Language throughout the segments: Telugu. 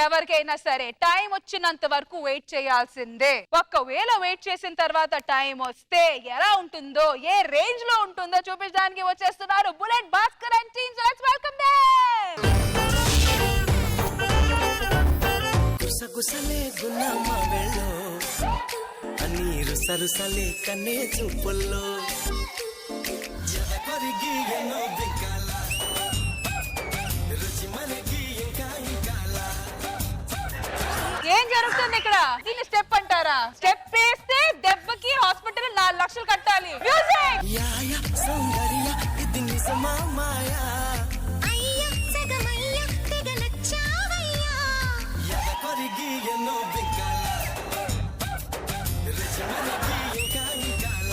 ఎవరికైనా సరే టైం వచ్చినంత వరకు వెయిట్ చేయాల్సిందే. ఒక్కవేళ వెయిట్ చేసిన తర్వాత టైం వస్తే ఎలా ఉంటుందో, ఏ రేంజ్ లో ఉంటుందో చూపించడానికి వచ్చేస్తున్నారు bullet Bhaskar and team. Let's welcome them. గుసగుసలే గున్నమ్మ వెళ్ళు అన్నీరు సరుసలే కన్నే చూపుల్లో కొరిగి ఎన్నో దిక్కాల రుచి మనకి ఇంకా ఇంకాల. ఏం జరుగుతుంది ఇక్కడ? దీన్ని స్టెప్ అంటారా? స్టెప్ వేస్తే దెబ్బకి హాస్పిటల్ 4 లక్షలు కట్టాలి. మ్యూజిక్ యాయ సౌందర్య ఇది నిజమా మాయా అయ్యా సగమయ్యా తెగ నచ్చావయ్యా కొరిగి ఎన్నో దిక్కాల రుచి మనకి ఇంకా ఇంకాల.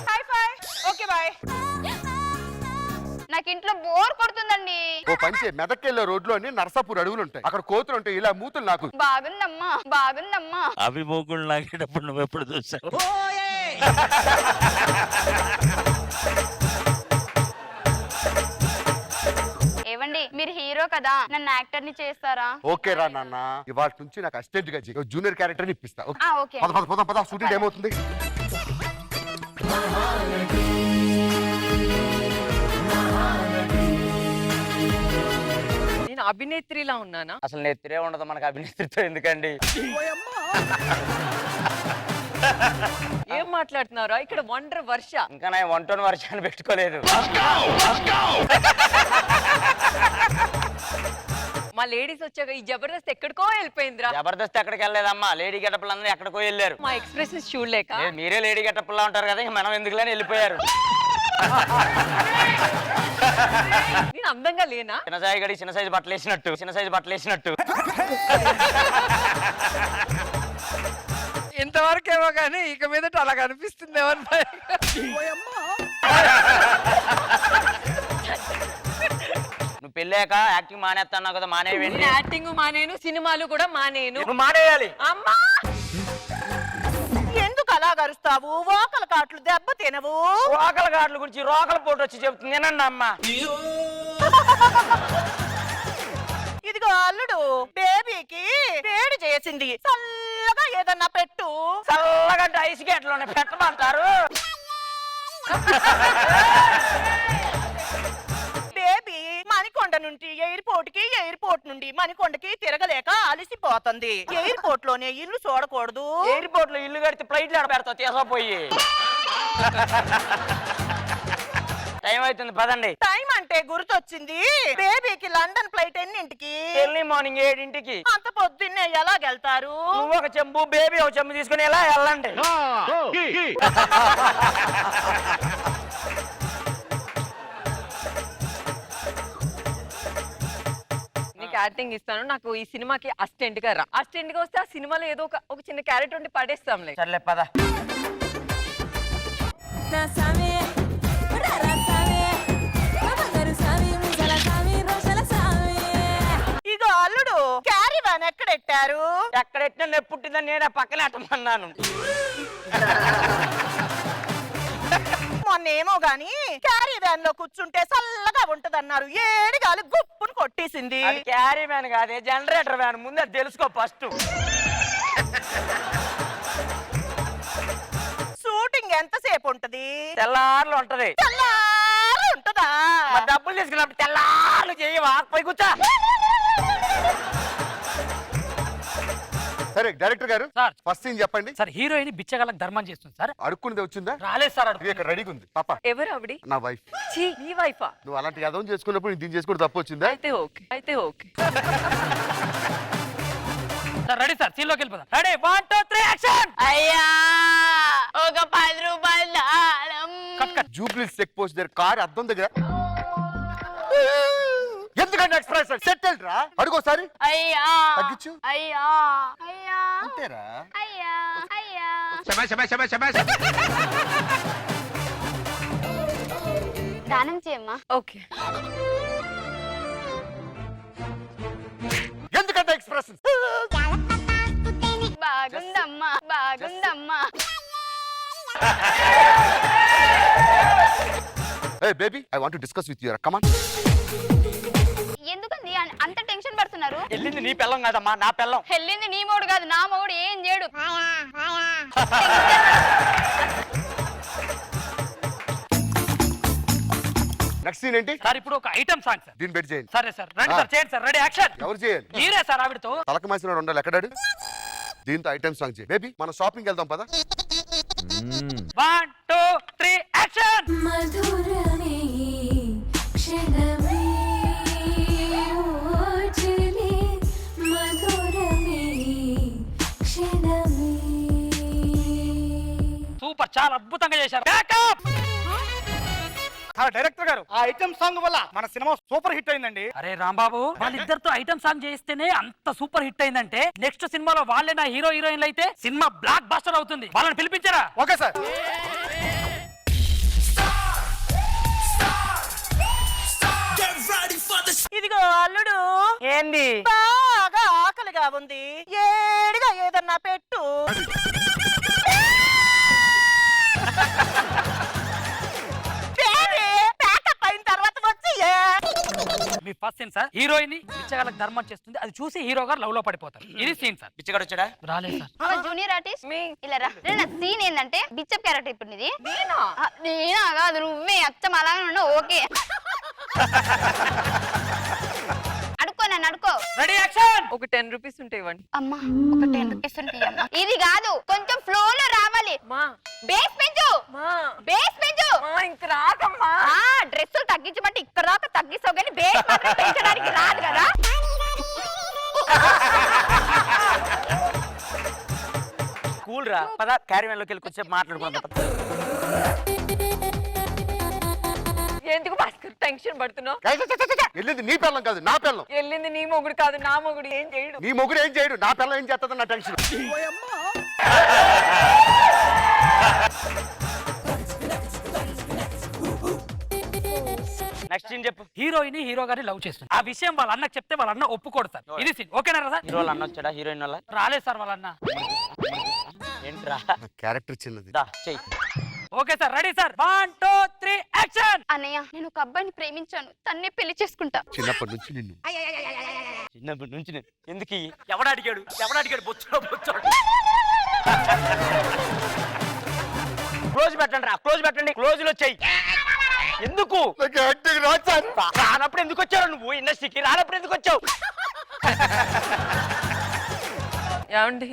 Hi fi. Okay bye. నాకు ఇంట్లో బోర్ కొడుతుందండి. ఓ పంచే మెదక్కెళ్ళే రోడ్లోని నరసాపూర్ అడవులు ఉంటాయి. అక్కడ కోతులు ఉంటాయి. ఇలా మూతులు నాకు బాగుందమ్మా బాగుందమ్మా. అవి మూకులు లాగేటప్పుడు నువ్వు ఎప్పుడు చూసావు? ఏవండి మీరు హీరో కదా, నన్ను యాక్టర్ ని చేస్తారా? ఓకే రా నాన్న, ఇవాళ నుంచి నాకు అసిస్టెంట్ గా జూనియర్ క్యారెక్టర్ ఇప్పిస్తా. ఓకే. పద పద పద పద. షూటింగ్ ఏమవుతుంది? నేను అభినేత్రిలా ఉన్నానా? అసలు నెత్తిరే ఉండదు మనకు అభినేత్రితో ఎందుకండి? ఏం మాట్లాడుతున్నారా? ఇక్కడ వండర్ వర్ష. ఇంకా నా 1 వర్షాన్ని పెట్టుకోలేదు. మా లేడీస్ వచ్చాక ఈ జబర్దస్త్ ఎక్కడికో వెళ్ళిపోయిందిరా. జబర్దస్త్ ఎక్కడికి వెళ్ళలేదమ్మా, లేడీ గెటప్లు అందరూ ఎక్కడికో వెళ్ళారు. మా ఎక్స్ప్రెషన్స్ చూడలేక. మీరే లేడీ గెటప్లా ఉంటారు కదా, మనం ఎందుకులేని వెళ్ళిపోయారు. నేను అందంగా లేనా? చిన్నసాయి గడి చిన్న సైజు బట్టలు వేసినట్టు. ఇంతవరకేమో కానీ ఇక మీదట అలా కనిపిస్తుంది. నువ్వు పెళ్ళాక యాక్టింగ్ మానేస్తాను కదా, మానేయండి. యాక్టింగ్ మానేను, సినిమాలు కూడా మానేను. నువ్వు మానేయాలి. అమ్మా ఎందుకు అలా గరుస్తావు? ఓకల కాట్లు దెబ్బ తినవు. రోకల గాడ్ల గురించి రోకల పోటు వచ్చి చెబుతుంది నేనండి అమ్మా. ఇదిగో అల్లుడు, బేబీకి వేడి చేసింది, చల్లగా ఏదన్నా పెట్టు. చల్లగా ఐస్ గేట్లోనే పెట్టమంటారు. బేబీ మణికొండ నుండి ఎయిర్పోర్ట్ నుండి మణికొండకి తిరగలేక అలసిపోతుంది. ఎయిర్పోర్ట్ లోనే ఇల్లు చూడకూడదు. ఎయిర్పోర్ట్ లో ఇల్లు కడితే ఫ్లైట్లు పెడతావు తీసుకుపోయి. టైం అవుతుంది పదండి. టైం అంటే గుర్తొచ్చింది, బేబీకి లండన్ ఫ్లైట్ ఎన్నింటికి? ఎర్లీ మార్నింగ్ 7 అంత పొద్దున్నే ఎలాగెళ్తారు? నువ్వు ఒక చెంబు, బేబీ ఒక చెంబు తీసుకుని ఎలా వెళ్ళండి. నీకు యాక్టింగ్ ఇస్తాను, నాకు ఈ సినిమాకి అసిస్టెంట్ గా రా. అసిస్టెంట్ గా వస్తే ఆ సినిమాలో ఏదో ఒక చిన్న క్యారెక్టర్ ఉండి పడేస్తాంలే. సర్లే పద. ఇగో అల్లుడు, క్యారీ వ్యాన్ ఎక్కడెట్టారు? ఎక్కడెట్టినా నొప్పి పుట్టిందని నేను పక్కన ఎట్టమన్నాను. మొన్నేమో గాని క్యారీ వ్యాన్ లో కూర్చుంటే చల్లగా ఉంటదన్నారు, ఏడిగాలి గుప్పును కొట్టేసింది. అది క్యారీ వ్యాన్ కాదే, జనరేటర్ వ్యాన్. ముందు అది తెలుసుకో ఫస్ట్. షూటింగ్ ఎంతసేపు ఉంటది? తెల్లార్లు ఉంటది. తెల్లారు ఉంటదా? మరి డబ్బులు తీసుకున్నప్పుడు తెల్లార్లు చేయవా? పోయి కూర్చో. సరే డైరెక్టర్ గారు, సార్ ఫస్ట్ సీన్ చెప్పండి. సార్ హీరోయిన్ బిచ్చగాళ్ళకి ధర్మం చేస్తుంది సార్. అడుక్కునేది వచ్చిందా? రాలేదు సార్. ఇది ఇక్కడ రెడీగా ఉంది. పాప ఎవరు ఆవిడి? నా వైఫ్. ఛీ, నీ వైఫా? నువ్వు అలాంటి యదవం చేసుకున్నప్పుడు దీన్ని చేసుకుంటే తప్పు వచ్చిందా? అయితే okay. Sir ready sir, scene లోకి వెళ్ళిపోతాం. Ready 1 2 3 action. అయ్యా ఒక 10 రూపాయలు దానం. జూబ్లీ చెక్ పోస్ట్ దగ్గర కారు అద్దం దగ్గర ఎందుకంటే ఎక్స్ప్రెస్ సెటిల్ రా. అడుగోసారి. అయ్యా తగ్గించు. అయ్యా అయ్యా అంతేరా. అయ్యా అయ్యా. దానం చేయమ్మా. ఓకే. ఎందుకంటే ఎక్స్ప్రెస్ బాగుందమ్మా బాగుందమ్మా. Hey baby, I want to discuss with you. Come on. ఎందుకండి అంత టెన్షన్ పడుతున్నారు? వెళ్ళింది నీ పిల్లం కదమ్మా, నా పిల్లం. వెళ్ళింది నీ మూడు కాదు, నా మూడు ఏం చేయడు. నెక్స్ట్ సీన్ ఏంటి? సార్ ఇప్పుడు ఒక ఐటమ్ సాంగ్ సార్. దీన్ని పెట్టి చేయండి. సరే సార్, రండి సార్, చేయండి సార్. Ready action. ఎవరు చేయాలి? మీరే సార్ ఆవిడతో. తలక మాసినాడు ఉండాలి ఎక్కడాడు. దీంతో ఐటమ్ సాంగ్ చేయి. బేబీ మనం షాపింగ్ వెళ్దాం పదా. 1 2 3 యాక్షన్. మధురమే క్షణమే ఓజలే మధురమే క్షణమే. సూపర్, చాలా అద్భుతంగా చేశారు. బ్యాకప్. డైరెక్టర్ గారు, ఆ ఐటమ్ సాంగ్ వల్ల మన సినిమా సూపర్ హిట్ అయిందండి. అరే రాంబాబు, వాళ్ళిద్దరితో ఐటమ్ సాంగ్ చేస్తేనే అంత సూపర్ హిట్ అయిందంటే నెక్స్ట్ సినిమాలో వాళ్ళే నా హీరో హీరోయిన్లు అయితే సినిమా బ్లాక్ బస్టర్ అవుతుంది. వాళ్ళని పిలిపించారా? Okay sir. ఇదిగో అల్లుడు, ఏంది? బాగా ఆకలిగా ఉంది, ఏడిగా ఏదన్నా పెట్టు. ప్యాకప్ అయిన తర్వాత వచ్చి మీ ఫస్ట్ సీన్ సార్, హీరోయిన్ పిచ్చగాళ్ళకి ధర్మం చేస్తుంది, అది చూసి హీరో గారు లవ్ లో పడిపోతారు. ఇది సీన్ సార్. పిచ్చగాడు వచ్చాడా? రాలేదు సార్. జూనియర్ ఆర్టిస్ట్ ఇలా రా. సీన్ ఏంటంటే బిచ్చప్ క్యారెక్టర్ ఇప్పుడు నీది. నేనా? నేనా కాదు, నువ్వే అచ్చం అలాగే ఉన్నావు. ఓకే అడుక్కో, నన్ను అడుక్కో. Ready action. ఒక 10 రూపీస్ ఉంటే ఇవ్వండి. అమ్మా ఒక 10 రూపీస్ ఉంటాయి అమ్మా. ఇది కాదు, కొంచెం ఫ్లో లో రావాలి. మా బేస్ పెంచు, మా బేస్ పెంచు. మా ఇంక రాకమ్మా. డ్రెస్సులు తగ్గించమంటే ఇక్కడ దాకా తగ్గిస్తావు కానీ బేస్ మాత్రం పెంచడానికి రాదు కదా. కూల్ రా, పద క్యారీవెన్ లోకి వెళ్ళి కొంచెం మాట్లాడుకుందాం. ఎందుకు భాస్కర్ టెన్షన్ పడుతున్నావు? వెళ్ళింది నీ పిల్లం కాదు, నా పిల్లం. వెళ్ళింది నీ మొగుడు కాదు, నా మొగుడు ఏం చేయడు. నీ మొగుడు ఏం చేయడు, నా పిల్లం ఏం చేస్తుంది నా టెన్షన్. నెక్స్ట్ సీన్ చెప్పు. హీరోయిన్ హీరో గారిని లవ్ చేస్తుంది. ఆ విషయం వాళ్ళ అన్నకు చెప్తే వాళ్ళ అన్న ఒప్పుకోడు సార్. ఇది సీన్. ఓకేనా సార్? హీరో అన్న వచ్చాడా? హీరోయిన్ వల్ల రాలేదు సార్ వాళ్ళ అన్న. ఏంట్రా? క్యారెక్టర్ చిన్నది. దా చెయ్యి. Okay sir, ready sir. 1 2 3 action. అన్నయ్య, నేను ఒక అబ్బాయిని ప్రేమించాను, తన్నే పెళ్లి చేసుకుంటా. చిన్నప్పటి నుంచి నిన్ను. చిన్నప్పటి నుంచి నేను. ఎందుకు ఇయ్యి? ఎవడు అడిగాడు? ఎవడు అడిగాడు? బొచ్చులో బొచ్చాడు. క్లోజ్ పెట్టండి రా, క్లోజ్ పెట్టండి. క్లోజ్ లో చెయ్యి. ఎందుకు? నాకు యాక్టింగ్ రాదు సార్. రానప్పుడు ఎందుకు వచ్చావు నువ్వు ఇండస్ట్రీకి? రానప్పుడు ఎందుకు వచ్చావు? ఏమండి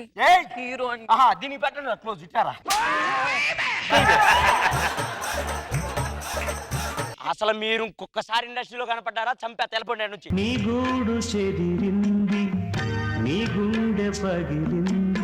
హీరో అని దీనికి పెట్టండి రా, క్లోజ్ ఇచ్చారా? అసలు మీరు ఇంకొకసారి ఇండస్ట్రీలో కనపడ్డారా చంపా తెలపండి నుంచి. నీ గూడు చెదిరింది, నీ గుండె పగిలింది.